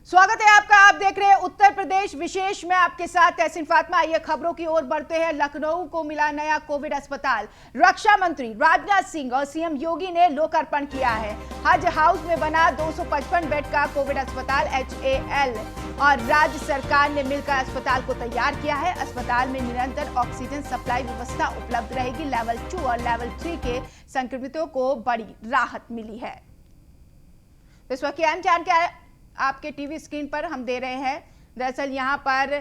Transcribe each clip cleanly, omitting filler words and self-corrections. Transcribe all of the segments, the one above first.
स्वागत है आपका। आप देख रहे हैं उत्तर प्रदेश विशेष में आपके साथ तहसीन फातिमा। आइए खबरों की ओर बढ़ते हैं। लखनऊ को मिला नया कोविड अस्पताल। रक्षा मंत्री राजनाथ सिंह और सीएम योगी ने लोकार्पण किया है। हज हाउस में बना 255 बेड का कोविड अस्पताल HAL और राज्य सरकार ने मिलकर अस्पताल को तैयार किया है। अस्पताल में निरंतर ऑक्सीजन सप्लाई व्यवस्था उपलब्ध रहेगी। लेवल 2 और लेवल 3 के संक्रमितों को बड़ी राहत मिली है। इस वक्त की अहम जानकारी आपके टीवी स्क्रीन पर हम दे रहे हैं। दरअसल यहां पर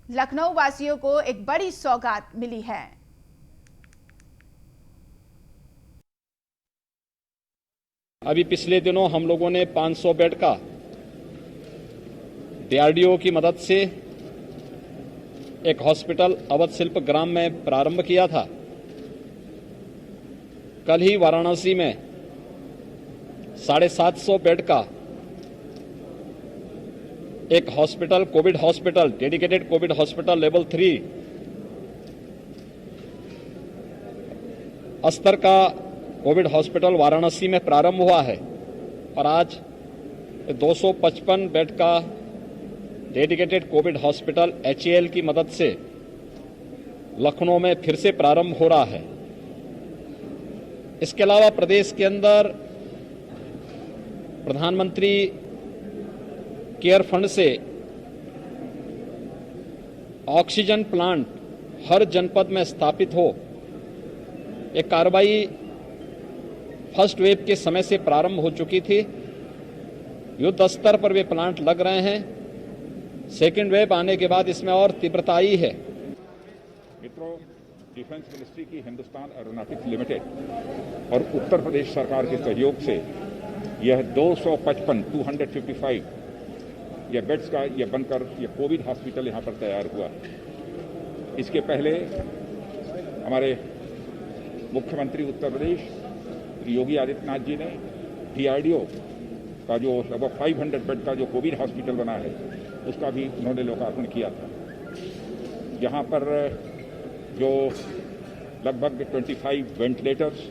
लखनऊ वासियों को एक बड़ी सौगात मिली है। अभी पिछले दिनों हम लोगों ने 500 बेड का DRDO की मदद से एक हॉस्पिटल अवध शिल्प ग्राम में प्रारंभ किया था। कल ही वाराणसी में 750 बेड का एक hospital, Covid hospital, dedicated Covid hospital level 3 स्तर का कोविड हॉस्पिटल वाराणसी में प्रारंभ हुआ है और आज 255 बेड का डेडिकेटेड कोविड हॉस्पिटल HAL की मदद से लखनऊ में फिर से प्रारंभ हो रहा है। इसके अलावा प्रदेश के अंदर प्रधानमंत्री केयर फंड से ऑक्सीजन प्लांट हर जनपद में स्थापित हो, एक कार्रवाई फर्स्ट वेव के समय से प्रारंभ हो चुकी थी। युद्ध स्तर पर वे प्लांट लग रहे हैं। सेकेंड वेव आने के बाद इसमें और तीव्रता आई है। मित्रों, डिफेंस मिनिस्ट्री की हिंदुस्तान एरोनॉटिक्स लिमिटेड और उत्तर प्रदेश सरकार के सहयोग से यह 255 यह बेड्स का यह बनकर यह कोविड हॉस्पिटल यहाँ पर तैयार हुआ। इसके पहले हमारे मुख्यमंत्री उत्तर प्रदेश श्री योगी आदित्यनाथ जी ने DRDO का जो लगभग 500 बेड का जो कोविड हॉस्पिटल बना है उसका भी उन्होंने लोकार्पण किया था। यहाँ पर जो लगभग 25 वेंटिलेटर्स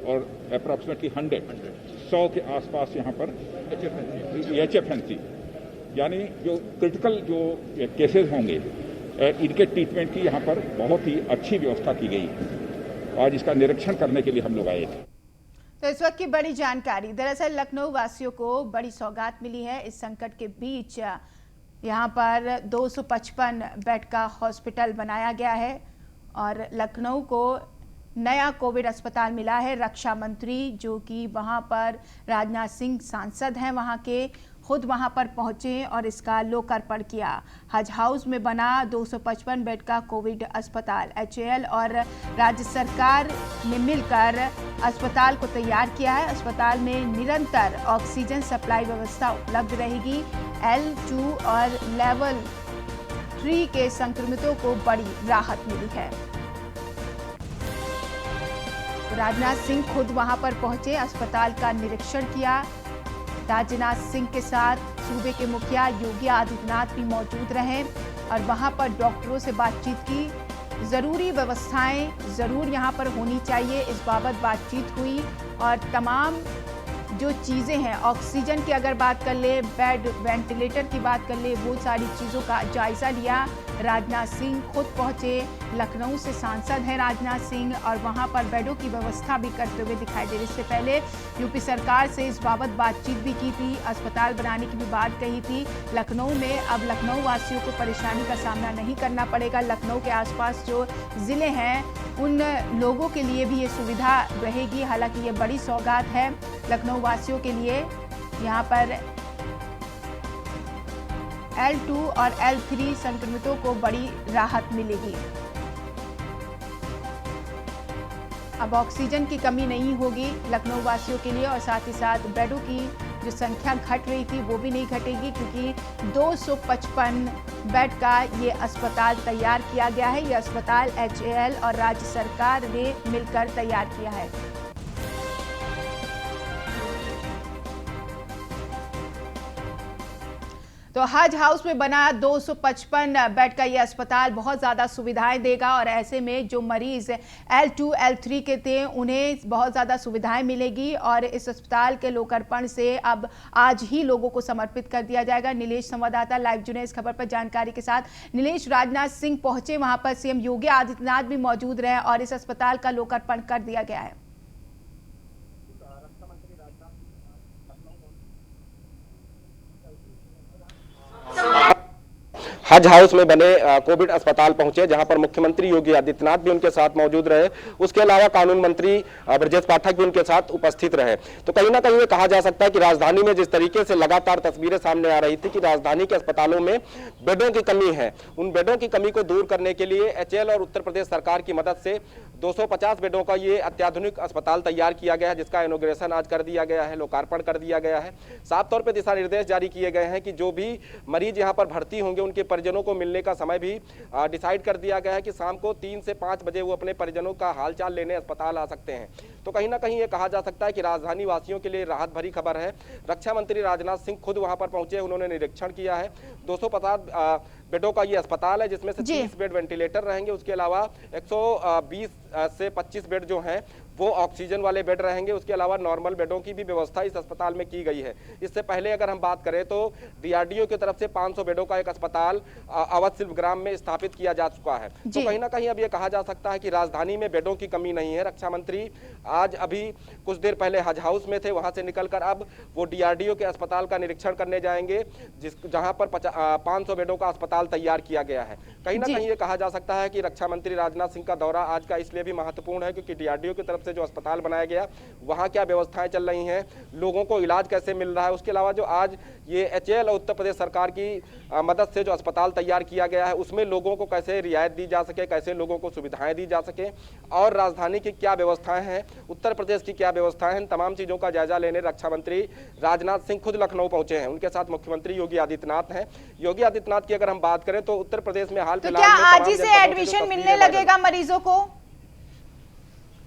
और अप्रॉक्सीमेटली 100 के आसपास यहाँ पर HFNC यानी जो क्रिटिकल जो केसेस होंगे इनके ट्रीटमेंट की यहाँ पर बहुत ही अच्छी व्यवस्था की गई है। आज इसका निरीक्षण करने के लिए हम लोग आए थे। तो इस वक्त की बड़ी जानकारी। दरअसल लखनऊ वासियों को बड़ी सौगात मिली है। इस संकट के बीच यहाँ पर 255 बेड का हॉस्पिटल बनाया गया है और लखनऊ को नया कोविड अस्पताल मिला है। रक्षा मंत्री जो कि वहाँ पर राजनाथ सिंह सांसद हैं, वहाँ के खुद वहां पर पहुंचे और इसका लोकार्पण किया। हज हाउस में बना 255 बेड का कोविड अस्पताल HAL और राज्य सरकार ने मिलकर अस्पताल को तैयार किया है। अस्पताल में निरंतर ऑक्सीजन सप्लाई व्यवस्था उपलब्ध रहेगी। L2 और लेवल 3 के संक्रमितों को बड़ी राहत मिली है। राजनाथ सिंह खुद वहां पर पहुंचे, अस्पताल का निरीक्षण किया। राजनाथ सिंह के साथ सूबे के मुखिया योगी आदित्यनाथ भी मौजूद रहे और वहां पर डॉक्टरों से बातचीत की। जरूरी व्यवस्थाएं जरूर यहां पर होनी चाहिए, इस बाबत बातचीत हुई और तमाम जो चीज़ें हैं, ऑक्सीजन की अगर बात कर ले, बेड, वेंटिलेटर की बात कर ले, वो सारी चीज़ों का जायजा लिया। राजनाथ सिंह खुद पहुंचे। लखनऊ से सांसद हैं राजनाथ सिंह और वहां पर बेडों की व्यवस्था भी करते हुए दिखाई दे रहे। इससे पहले यूपी सरकार से इस बाबत बातचीत भी की थी, अस्पताल बनाने की भी बात कही थी। लखनऊ में अब लखनऊ वासियों को परेशानी का सामना नहीं करना पड़ेगा। लखनऊ के आसपास जो ज़िले हैं उन लोगों के लिए भी ये सुविधा रहेगी। हालांकि ये बड़ी सौगात है लखनऊ वासियों के लिए। यहाँ पर L2 और L3 संक्रमितों को बड़ी राहत मिलेगी। अब ऑक्सीजन की कमी नहीं होगी लखनऊ वासियों के लिए और साथ ही साथ बेडों की जो संख्या घट रही थी वो भी नहीं घटेगी, क्योंकि 255 बेड का ये अस्पताल तैयार किया गया है। ये अस्पताल HAL और राज्य सरकार ने मिलकर तैयार किया है। तो हज हाउस में बना 255 बेड का ये अस्पताल बहुत ज़्यादा सुविधाएं देगा और ऐसे में जो मरीज L2, L3 के थे उन्हें बहुत ज़्यादा सुविधाएं मिलेगी और इस अस्पताल के लोकार्पण से अब आज ही लोगों को समर्पित कर दिया जाएगा। नीलेश संवाददाता लाइव जुड़े इस खबर पर जानकारी के साथ। नीलेश, राजनाथ सिंह पहुंचे, वहां पर सीएम योगी आदित्यनाथ भी मौजूद रहे और इस अस्पताल का लोकार्पण कर दिया गया है। हज हाउस में बने कोविड अस्पताल पहुंचे, जहां पर मुख्यमंत्री योगी आदित्यनाथ भी उनके साथ मौजूद रहे। उसके अलावा कानून मंत्री ब्रजेश पाठक भी उनके साथ उपस्थित रहे। तो कहीं ना कहीं ये कहा जा सकता है कि राजधानी में जिस तरीके से लगातार तस्वीरें सामने आ रही थी कि राजधानी के अस्पतालों में बेडों की कमी है, उन बेडों की कमी को दूर करने के लिए HL और उत्तर प्रदेश सरकार की मदद से 250 बेडों का ये अत्याधुनिक अस्पताल तैयार किया गया है, जिसका इनॉग्रेशन आज कर दिया गया है, लोकार्पण कर दिया गया है। साफ तौर पर दिशा निर्देश जारी किए गए हैं कि जो भी मरीज यहाँ पर भर्ती होंगे उनके परिजनों को मिलने का समय भी डिसाइड कर दिया गया है कि शाम को 3 से 5 बजे वो अपने परिजनों का हालचाल लेने अस्पताल आ सकते हैं। तो कहीं ना कहीं ये कहा जा सकता है कि राजधानी वासियों के लिए राहत भरी खबर है। रक्षा मंत्री राजनाथ सिंह खुद वहां पर पहुंचे, उन्होंने निरीक्षण किया है। 250 बेडों का ये अस्पताल है, जिसमें से 30 बेड वेंटिलेटर रहेंगे। उसके अलावा 120 से 25 बेड जो हैं वो ऑक्सीजन वाले बेड रहेंगे। उसके अलावा नॉर्मल बेडों की भी व्यवस्था इस अस्पताल में की गई है। इससे पहले अगर हम बात करें तो DRDO की तरफ से 500 बेडों का एक अस्पताल अवध शिल्पग्राम में स्थापित किया जा चुका है। तो कहीं ना कहीं अब ये कहा जा सकता है कि राजधानी में बेडों की कमी नहीं है। रक्षा मंत्री आज अभी कुछ देर पहले हज हाउस में थे, वहां से निकलकर अब वो DRDO के अस्पताल का निरीक्षण करने जाएंगे, जहां पर 500 बेडों का अस्पताल तैयार किया गया है। कहीं ना कहीं ये कहा जा सकता है कि रक्षा मंत्री राजनाथ सिंह का दौरा आज का इसलिए भी महत्वपूर्ण है क्योंकि DRDO की तरफ से जो अस्पताल बनाया गया वहां क्या व्यवस्थाएं चल रही हैं, लोगों को इलाज कैसे मिल रहा है। उसके अलावा जो आज ये HL और उत्तर प्रदेश सरकार की मदद से जो अस्पताल तैयार किया गया है उसमें लोगों को कैसे रियायत दी जा सके, कैसे लोगों को सुविधाएं दी जा सके और राजधानी की क्या व्यवस्थाएं हैं, उत्तर प्रदेश की क्या व्यवस्थाएं हैं, तमाम चीजों का जायजा लेने रक्षा मंत्री राजनाथ सिंह खुद लखनऊ पहुंचे हैं। उनके साथ मुख्यमंत्री योगी आदित्यनाथ हैं। योगी आदित्यनाथ की अगर हम बात करें तो उत्तर प्रदेश में हाल फिलहाल क्या आज ही से एडमिशन मिलने लगेगा मरीजों को?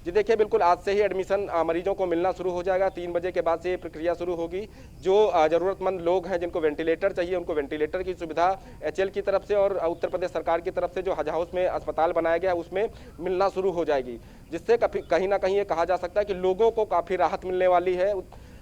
जी देखिए, बिल्कुल आज से ही एडमिशन मरीजों को मिलना शुरू हो जाएगा। 3 बजे के बाद से ये प्रक्रिया शुरू होगी। जो जरूरतमंद लोग हैं जिनको वेंटिलेटर चाहिए उनको वेंटिलेटर की सुविधा HL की तरफ से और उत्तर प्रदेश सरकार की तरफ से जो हज हाउस में अस्पताल बनाया गया है उसमें मिलना शुरू हो जाएगी, जिससे कहीं ना कहीं ये कहा जा सकता है कि लोगों को काफ़ी राहत मिलने वाली है,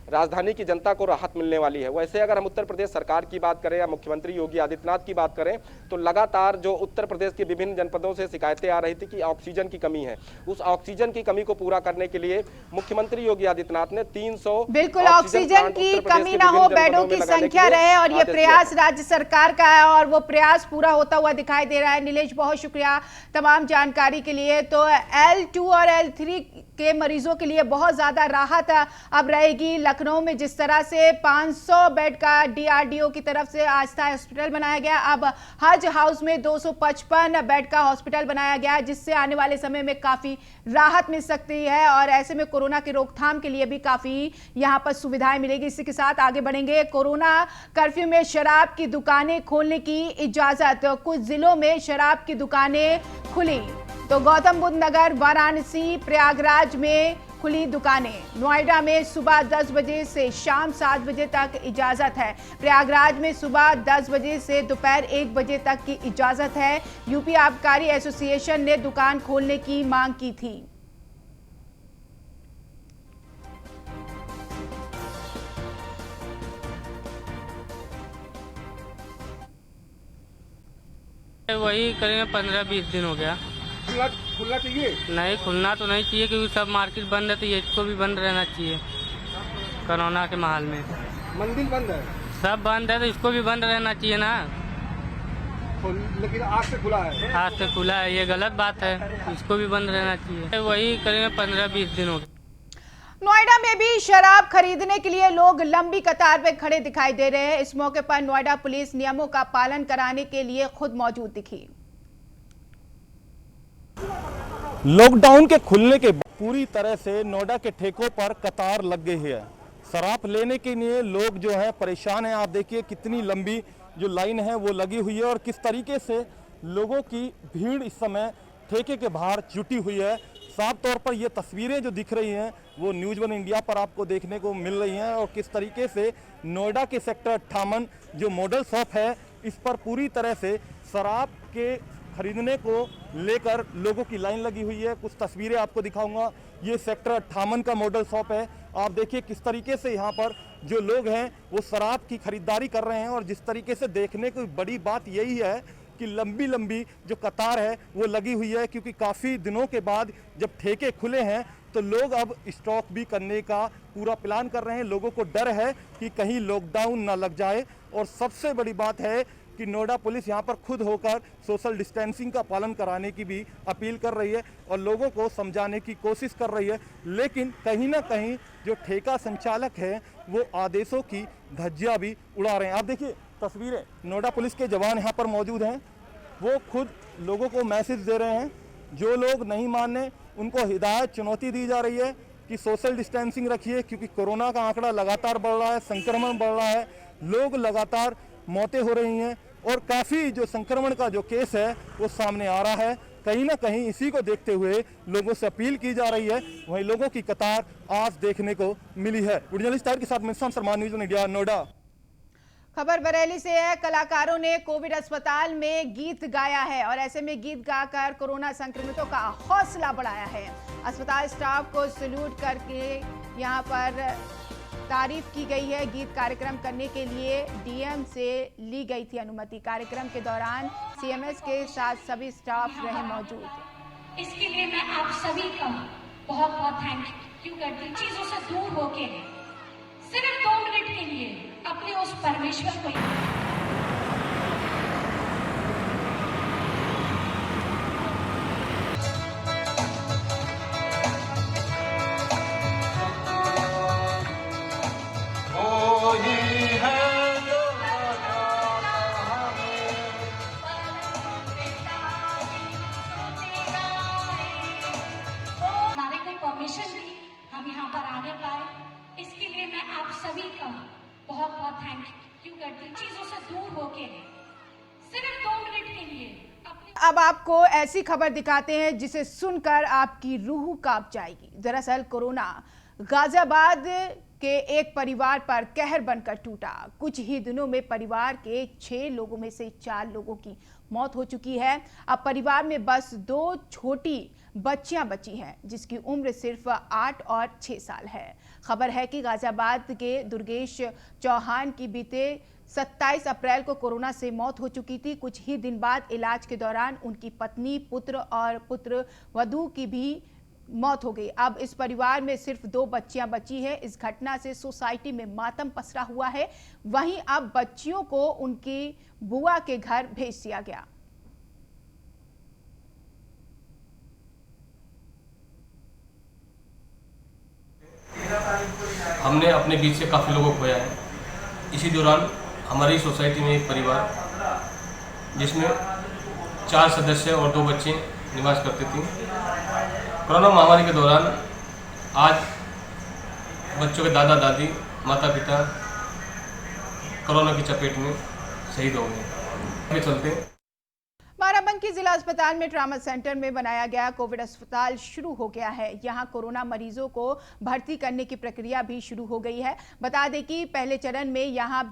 राजधानी की जनता को राहत मिलने वाली है। वैसे अगर हम उत्तर प्रदेश सरकार की बात करें या मुख्यमंत्री योगी आदित्यनाथ की बात करें तो लगातार जो उत्तर प्रदेश के विभिन्न जनपदों से शिकायतें आ रही थी कि ऑक्सीजन की कमी है, उस ऑक्सीजन की कमी को पूरा करने के लिए मुख्यमंत्री योगी आदित्यनाथ ने 300 बिल्कुल ऑक्सीजन की कमी ना हो, बेडों की संख्या रहे और ये प्रयास राज्य सरकार का है और वो प्रयास पूरा होता हुआ दिखाई दे रहा है। नीलेश, बहुत शुक्रिया तमाम जानकारी के लिए। तो L2 और L3 के मरीजों के लिए बहुत ज्यादा राहत अब रहेगी। लखनऊ में जिस तरह से 500 बेड का DRDO की तरफ से आस्था हॉस्पिटल बनाया गया, अब हज हाउस में 255 बेड का हॉस्पिटल बनाया गया, जिससे आने वाले समय में काफी राहत मिल सकती है और ऐसे में कोरोना की रोकथाम के लिए भी काफी यहां पर सुविधाएं मिलेगी। इसी के साथ आगे बढ़ेंगे। कोरोना कर्फ्यू में शराब की दुकानें खोलने की इजाजत, कुछ जिलों में शराब की दुकानें खुली। तो गौतम बुद्ध नगर, वाराणसी, प्रयागराज में खुली दुकानें। नोएडा में सुबह 10 बजे से शाम 7 बजे तक इजाजत है। प्रयागराज में सुबह 10 बजे से दोपहर 1 बजे तक की इजाजत है। यूपी आबकारी एसोसिएशन ने दुकान खोलने की मांग की थी। वही करीब 15-20 दिन हो गया। खुलना चाहिए? नहीं, खुलना तो नहीं चाहिए क्योंकि सब मार्केट बंद है, तो ये इसको भी बंद रहना चाहिए। कोरोना के माहौल में मंदिर बंद है, सब बंद है, तो इसको भी बंद रहना चाहिए ना। लेकिन आज से खुला है। आज से खुला है, ये गलत बात है, इसको भी बंद रहना चाहिए। वही करीब 15-20 दिन हो गए। नोएडा में भी शराब खरीदने के लिए लोग लंबी कतार में खड़े दिखाई दे रहे हैं। इस मौके पर नोएडा पुलिस नियमों का पालन कराने के लिए खुद मौजूद दिखी। लॉकडाउन के खुलने के बाद पूरी तरह से नोएडा के ठेकों पर कतार लग गई है। शराब लेने के लिए लोग जो है परेशान हैं। आप देखिए कितनी लंबी जो लाइन है वो लगी हुई है और किस तरीके से लोगों की भीड़ इस समय ठेके के बाहर जुटी हुई है। साफ तौर पर ये तस्वीरें जो दिख रही हैं वो न्यूज़ वन इंडिया पर आपको देखने को मिल रही हैं और किस तरीके से नोएडा के सेक्टर 58 जो मॉडल शॉप है इस पर पूरी तरह से शराब के खरीदने को लेकर लोगों की लाइन लगी हुई है। कुछ तस्वीरें आपको दिखाऊंगा। ये सेक्टर 58 का मॉडल शॉप है। आप देखिए किस तरीके से यहाँ पर जो लोग हैं वो शराब की खरीदारी कर रहे हैं और जिस तरीके से देखने की बड़ी बात यही है कि लंबी लंबी जो कतार है वो लगी हुई है, क्योंकि काफ़ी दिनों के बाद जब ठेके खुले हैं तो लोग अब स्टॉक भी करने का पूरा प्लान कर रहे हैं। लोगों को डर है कि कहीं लॉकडाउन ना लग जाए और सबसे बड़ी बात है कि नोएडा पुलिस यहाँ पर खुद होकर सोशल डिस्टेंसिंग का पालन कराने की भी अपील कर रही है और लोगों को समझाने की कोशिश कर रही है, लेकिन कहीं ना कहीं जो ठेका संचालक है वो आदेशों की धज्जियाँ भी उड़ा रहे हैं। आप देखिए तस्वीरें, नोएडा पुलिस के जवान यहाँ पर मौजूद हैं, वो खुद लोगों को मैसेज दे रहे हैं। जो लोग नहीं मानने उनको हिदायत, चुनौती दी जा रही है कि सोशल डिस्टेंसिंग रखिए, क्योंकि कोरोना का आंकड़ा लगातार बढ़ रहा है, संक्रमण बढ़ रहा है, लोग लगातार मौतें हो रही हैं और काफ़ी जो संक्रमण का जो केस है वो सामने आ रहा है। कहीं ना कहीं इसी को देखते हुए लोगों से अपील की जा रही है। वहीं लोगों की कतार आज देखने को मिली है। जर्नलिस्ट के साथ mister Sharma, news one India, Noida. खबर बरेली से है। कलाकारों ने कोविड अस्पताल में गीत गाया है और ऐसे में गीत गाकर कोरोना संक्रमितों का हौसला बढ़ाया है। अस्पताल स्टाफ को सैल्यूट करके यहां पर तारीफ की गई है। गीत कार्यक्रम करने के लिए डीएम से ली गई थी अनुमति। कार्यक्रम के दौरान सीएमएस के साथ सभी स्टाफ रहे मौजूद। इसके लिए मैं आप सभी का बहुत बहुत थैंक यू करती हूँ। चीजों से दूर होके सिर्फ 2 मिनट के लिए अपने उस परमेश्वर को बहुत बहुत थैंक यू करती हूँ। चीजों से दूर होके सिर्फ 2 मिनट के लिए अब आपको ऐसी खबर दिखाते हैं जिसे सुनकर आपकी रूह कांप जाएगी। दरअसल कोरोना गाजियाबाद के एक परिवार पर कहर बनकर टूटा। कुछ ही दिनों में परिवार के 6 लोगों में से 4 लोगों की मौत हो चुकी है। अब परिवार में बस 2 छोटी बच्चियां बची हैं जिसकी उम्र सिर्फ 8 और 6 साल है। खबर है कि गाजियाबाद के दुर्गेश चौहान की बीते 27 अप्रैल को कोरोना से मौत हो चुकी थी। कुछ ही दिन बाद इलाज के दौरान उनकी पत्नी, पुत्र और पुत्र वधू की भी मौत हो गई। अब इस परिवार में सिर्फ 2 बच्चियां बची हैं। इस घटना से सोसाइटी में मातम पसरा हुआ है। वहीं अब बच्चियों को उनकी बुआ के घर भेज दिया गया। हमने अपने बीच से काफ़ी लोगों को खोया है। इसी दौरान हमारी सोसाइटी में एक परिवार जिसमें 4 सदस्य और 2 बच्चे निवास करते थे। कोरोना महामारी के दौरान आज बच्चों के दादा दादी, माता पिता कोरोना की चपेट में शहीद हो गए। चलते बाराबंकी जिला अस्पताल में ट्रामा सेंटर में बनाया गया कोविड अस्पताल शुरू हो गया है। यहां कोरोना मरीजों को भर्ती करने की प्रक्रिया भी शुरू हो गई है। बता दें कि पहले चरण में यहां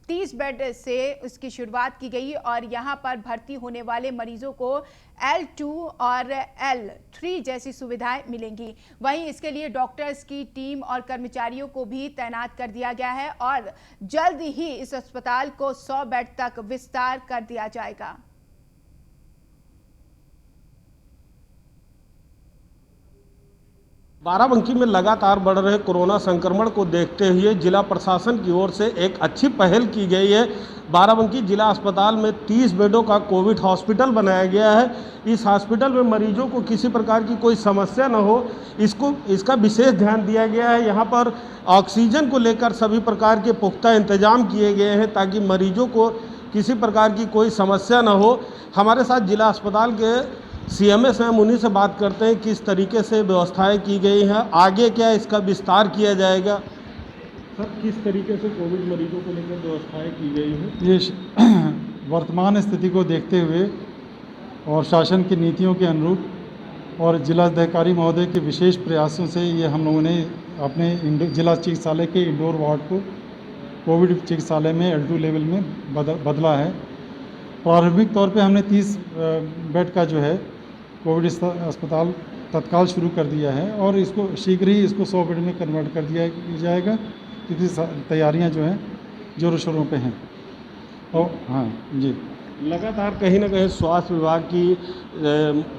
30 बेड से उसकी शुरुआत की गई और यहां पर भर्ती होने वाले मरीजों को L2 और L3 जैसी सुविधाएं मिलेंगी। वहीं इसके लिए डॉक्टर्स की टीम और कर्मचारियों को भी तैनात कर दिया गया है और जल्द ही इस अस्पताल को 100 बेड तक विस्तार कर दिया जाएगा। बाराबंकी में लगातार बढ़ रहे कोरोना संक्रमण को देखते हुए जिला प्रशासन की ओर से एक अच्छी पहल की गई है। बाराबंकी जिला अस्पताल में 30 बेडों का कोविड हॉस्पिटल बनाया गया है। इस हॉस्पिटल में मरीजों को किसी प्रकार की कोई समस्या न हो, इसका विशेष ध्यान दिया गया है। यहाँ पर ऑक्सीजन को लेकर सभी प्रकार के पुख्ता इंतजाम किए गए हैं ताकि मरीजों को किसी प्रकार की कोई समस्या न हो। हमारे साथ जिला अस्पताल के सीएमएस हैं, उन्हीं से बात करते हैं किस तरीके से व्यवस्थाएं की गई हैं, आगे क्या इसका विस्तार किया जाएगा। सर, किस तरीके से कोविड मरीजों को लेकर व्यवस्थाएं की गई हैं? ये वर्तमान स्थिति को देखते हुए और शासन की नीतियों के अनुरूप और जिलाधिकारी महोदय के विशेष प्रयासों से ये हम लोगों ने अपने जिला चिकित्सालय के इंडोर वार्ड को कोविड चिकित्सालय में L2 लेवल में बदला है। प्रारंभिक तौर पे हमने 30 बेड का जो है कोविड अस्पताल तत्काल शुरू कर दिया है और इसको शीघ्र ही इसको 100 बेड में कन्वर्ट कर दिया जाएगा, क्योंकि तैयारियां जो हैं जोरों शोरों पे हैं। और हाँ जी, लगातार कहीं ना कहीं स्वास्थ्य विभाग की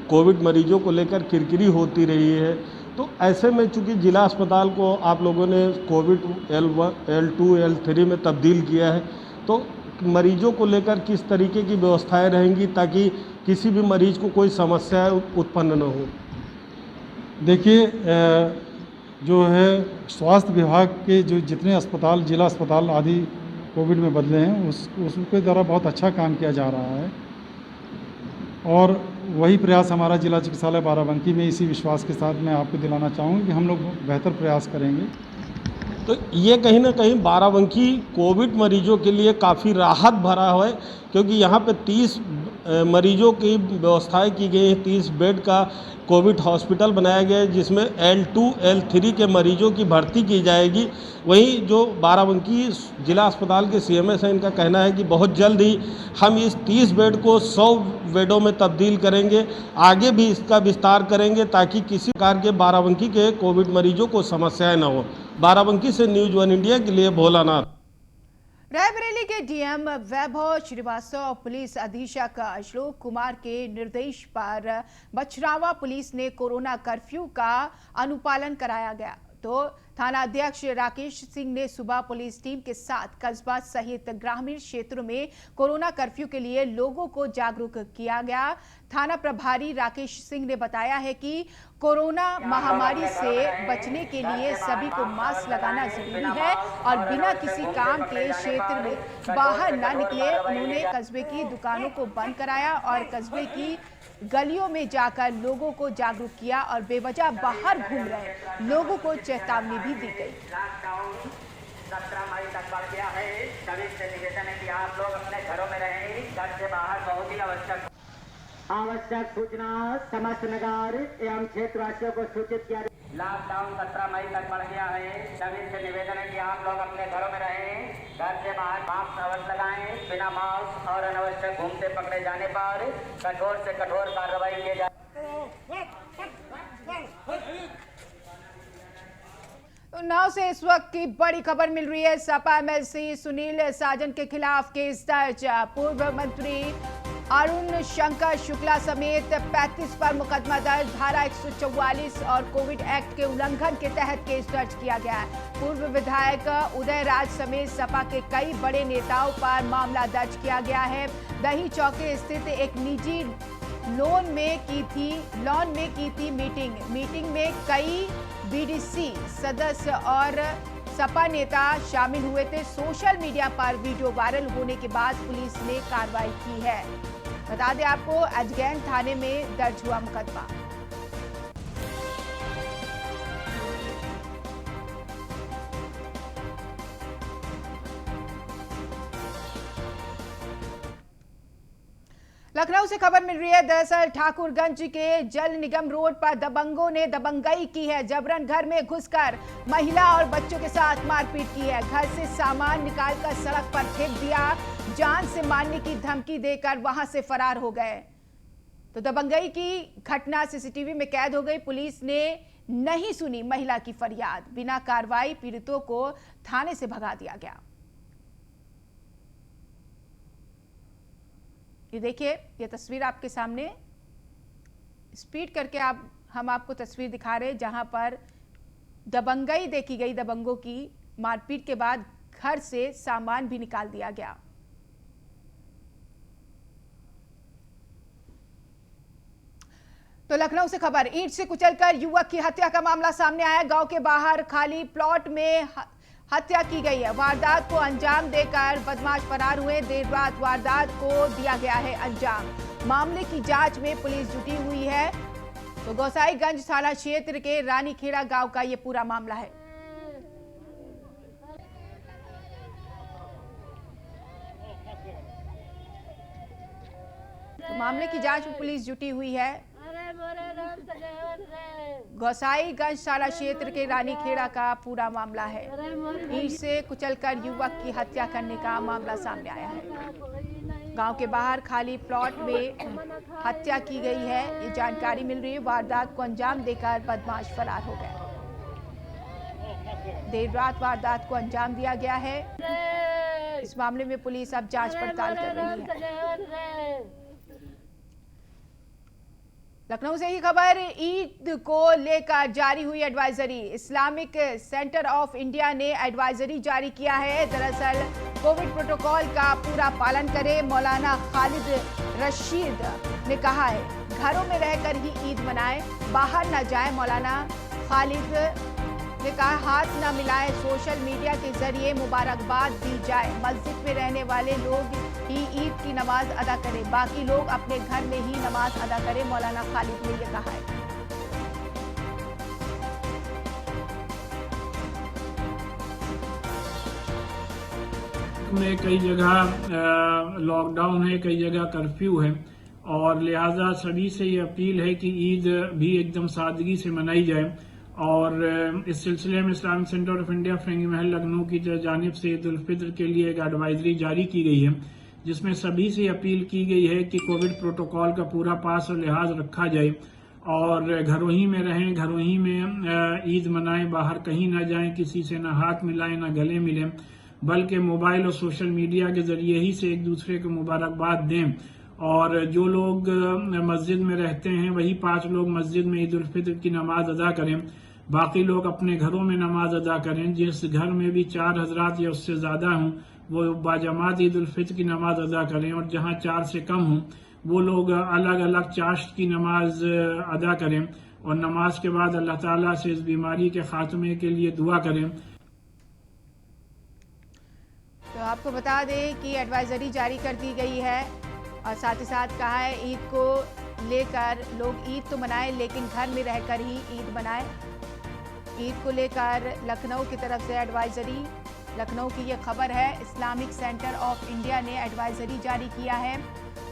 कोविड मरीजों को लेकर किरकिरी होती रही है, तो ऐसे में चूंकि जिला अस्पताल को आप लोगों ने कोविड L2 L3 में तब्दील किया है, तो मरीजों को लेकर किस तरीके की व्यवस्थाएं रहेंगी ताकि किसी भी मरीज को कोई समस्या उत्पन्न न हो? देखिए, जो है स्वास्थ्य विभाग के जो जितने अस्पताल, जिला अस्पताल आदि कोविड में बदले हैं, उसके द्वारा बहुत अच्छा काम किया जा रहा है और वही प्रयास हमारा जिला चिकित्सालय बाराबंकी में, इसी विश्वास के साथ मैं आपको दिलाना चाहूँगा कि हम लोग बेहतर प्रयास करेंगे। तो ये कहीं ना कहीं बाराबंकी कोविड मरीजों के लिए काफ़ी राहत भरा है, क्योंकि यहाँ पे 30 मरीजों की व्यवस्थाएं की गई हैं। 30 बेड का कोविड हॉस्पिटल बनाया गया है जिसमें L2 L3 के मरीजों की भर्ती की जाएगी। वहीं जो बाराबंकी जिला अस्पताल के CMS हैं, इनका कहना है कि बहुत जल्द ही हम इस 30 बेड को 100 बेडों में तब्दील करेंगे, आगे भी इसका विस्तार करेंगे ताकि किसी प्रकार के बाराबंकी के कोविड मरीजों को समस्याएं न हो। बाराबंकी से न्यूज़ 1 इंडिया के लिए भोलानाथ। रायबरेली के डीएम वैभव श्रीवास्तव और पुलिस अधीक्षक अशोक कुमार के निर्देश पर बछरावा पुलिस ने कोरोना कर्फ्यू का अनुपालन कराया गया। तो थाना अध्यक्ष राकेश सिंह ने सुबह पुलिस टीम के साथ कस्बा सहित ग्रामीण क्षेत्रों में कोरोना कर्फ्यू के लिए लोगों को जागरूक किया गया। थाना प्रभारी राकेश सिंह ने बताया है कि कोरोना महामारी से बचने के लिए सभी को मास्क लगाना जरूरी है और बिना किसी काम के क्षेत्र में बाहर न निकले। उन्होंने कस्बे की दुकानों को बंद कराया और कस्बे की गलियों में जाकर लोगों को जागरूक किया और बेवजह बाहर घूम रहे लोगों को चेतावनी भी दी गई। 17 मई तक बढ़ गया है। सभी से निवेदन है कि आप लोग अपने घरों में रहें, घर से बाहर बहुत ही आवश्यक सूचना समस्त नगर एवं क्षेत्रवासियों को सूचित किया। लॉकडाउन 17 मई तक बढ़ गया है। सभी से निवेदन है कि आप लोग अपने घरों में रहें, घर से बाहर मास्क अवश्य लगाएं। बिना मास्क और अनावश्यक घूमते पकड़े जाने पर कठोर से कठोर कार्रवाई की जाए। उन्नाव से इस वक्त की बड़ी खबर मिल रही है। सपा MLC सुनील साजन के खिलाफ केस दर्ज। पूर्व मंत्री अरुण शंकर शुक्ला समेत 35 पर मुकदमा दर्ज। धारा 144 और कोविड एक्ट के उल्लंघन के तहत केस दर्ज किया गया है। पूर्व विधायक उदय राज समेत सपा के कई बड़े नेताओं पर मामला दर्ज किया गया है। दही चौकी स्थित एक निजी लॉन में की थी मीटिंग में कई BDC सदस्य और सपा नेता शामिल हुए थे। सोशल मीडिया पर वीडियो वायरल होने के बाद पुलिस ने कार्रवाई की है। बता दें आपको, एजगैन थाने में दर्ज हुआ मुकदमा। लखनऊ से खबर मिल रही है। दरअसल ठाकुरगंज के जल निगम रोड पर दबंगों ने दबंगई की है। जबरन घर में घुसकर महिला और बच्चों के साथ मारपीट की है। घर से सामान निकालकर सड़क पर फेंक दिया। जान से मारने की धमकी देकर वहां से फरार हो गए। तो दबंगई की घटना CCTV में कैद हो गई। पुलिस ने नहीं सुनी महिला की फरियाद। बिना कार्रवाई पीड़ितों को थाने से भगा दिया गया। ये देखिए, ये तस्वीर आपके सामने स्पीड करके हम आपको तस्वीर दिखा रहे हैं जहां पर दबंगई देखी गई। दबंगों की मारपीट के बाद घर से सामान भी निकाल दिया गया। तो लखनऊ से खबर, ईंट से कुचलकर युवक की हत्या का मामला सामने आया। गांव के बाहर खाली प्लॉट में हत्या की गई है। वारदात को अंजाम देकर बदमाश फरार हुए। देर रात वारदात को दिया गया है अंजाम। मामले की जांच में पुलिस जुटी हुई है। तो गोसाईगंज थाना क्षेत्र के रानीखेड़ा गांव का यह पूरा मामला है। तो मामले की जांच में पुलिस जुटी हुई है। गोसाईगंज थाना क्षेत्र के रानीखेड़ा का पूरा मामला है। ईंट से कुचलकर युवक की हत्या करने का मामला सामने आया है। गांव के बाहर खाली प्लॉट में हत्या की गई है, ये जानकारी मिल रही है। वारदात को अंजाम देकर बदमाश फरार हो गए। देर रात वारदात को अंजाम दिया गया है। इस मामले में पुलिस अब जांच पड़ताल कर रही है। लखनऊ से ही खबर, ईद को लेकर जारी हुई advisory. Islamic centre of India ने एडवाइजरी जारी किया है। दरअसल कोविड प्रोटोकॉल का पूरा पालन करें। मौलाना खालिद रशीद ने कहा है घरों में रहकर ही ईद मनाएं, बाहर न जाएं। मौलाना खालिद ने कहा हाथ न मिलाएं, सोशल मीडिया के जरिए मुबारकबाद दी जाए। मस्जिद में रहने वाले लोग ही ईद की नमाज अदा करें, बाकी लोग अपने घर में ही नमाज अदा करें। मौलाना खालिद ने यह कहा है। में कई जगह लॉकडाउन है, कई जगह कर्फ्यू है और लिहाजा सभी से ये अपील है कि ईद भी एकदम सादगी से मनाई जाए। और इस सिलसिले में इस्लामिक सेंटर ऑफ इंडिया फिरंगी महल लखनऊ की जानिब से ईद उल फित्र के लिए एक एडवाइजरी जारी की गई है, जिसमें सभी से अपील की गई है कि कोविड प्रोटोकॉल का पूरा पास और लिहाज रखा जाए और घरों ही में रहें, घरों ही में ईद मनाएं, बाहर कहीं ना जाएं, किसी से ना हाथ मिलाएं ना गले मिलें, बल्कि मोबाइल और सोशल मीडिया के जरिए ही से एक दूसरे को मुबारकबाद दें। और जो लोग मस्जिद में रहते हैं वही 5 लोग मस्जिद में ईद उल फित्र की नमाज अदा करें, बाकी लोग अपने घरों में नमाज अदा करें। जिस घर में भी 4 हजरात या उससे ज्यादा हों वो बाजमात ईद उल फित्र की नमाज अदा करें और जहां 4 से कम हों वो लोग अलग अलग चाश्त की नमाज अदा करें और नमाज के बाद अल्लाह ताला से इस बीमारी के खात्मे के लिए दुआ करें। तो आपको बता दें कि एडवाइजरी जारी कर दी गई है और साथ ही साथ कहा है ईद को लेकर लोग ईद तो मनाएं लेकिन घर में रहकर ही ईद मनाएं। ईद को लेकर लखनऊ की तरफ से एडवाइजरी, लखनऊ की ये खबर है। इस्लामिक सेंटर ऑफ इंडिया ने एडवाइजरी जारी किया है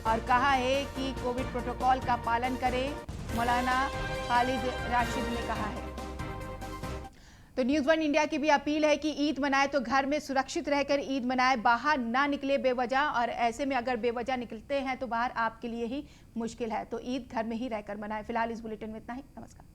और कहा है कि कोविड प्रोटोकॉल का पालन करें। मौलाना खालिद राशिद ने कहा है। तो न्यूज़ 1 इंडिया की भी अपील है कि ईद मनाए तो घर में सुरक्षित रहकर ईद मनाए, बाहर ना निकले बेवजह। और ऐसे में अगर बेवजह निकलते हैं तो बाहर आपके लिए ही मुश्किल है, तो ईद घर में ही रहकर मनाए। फिलहाल इस बुलेटिन में इतना ही। नमस्कार।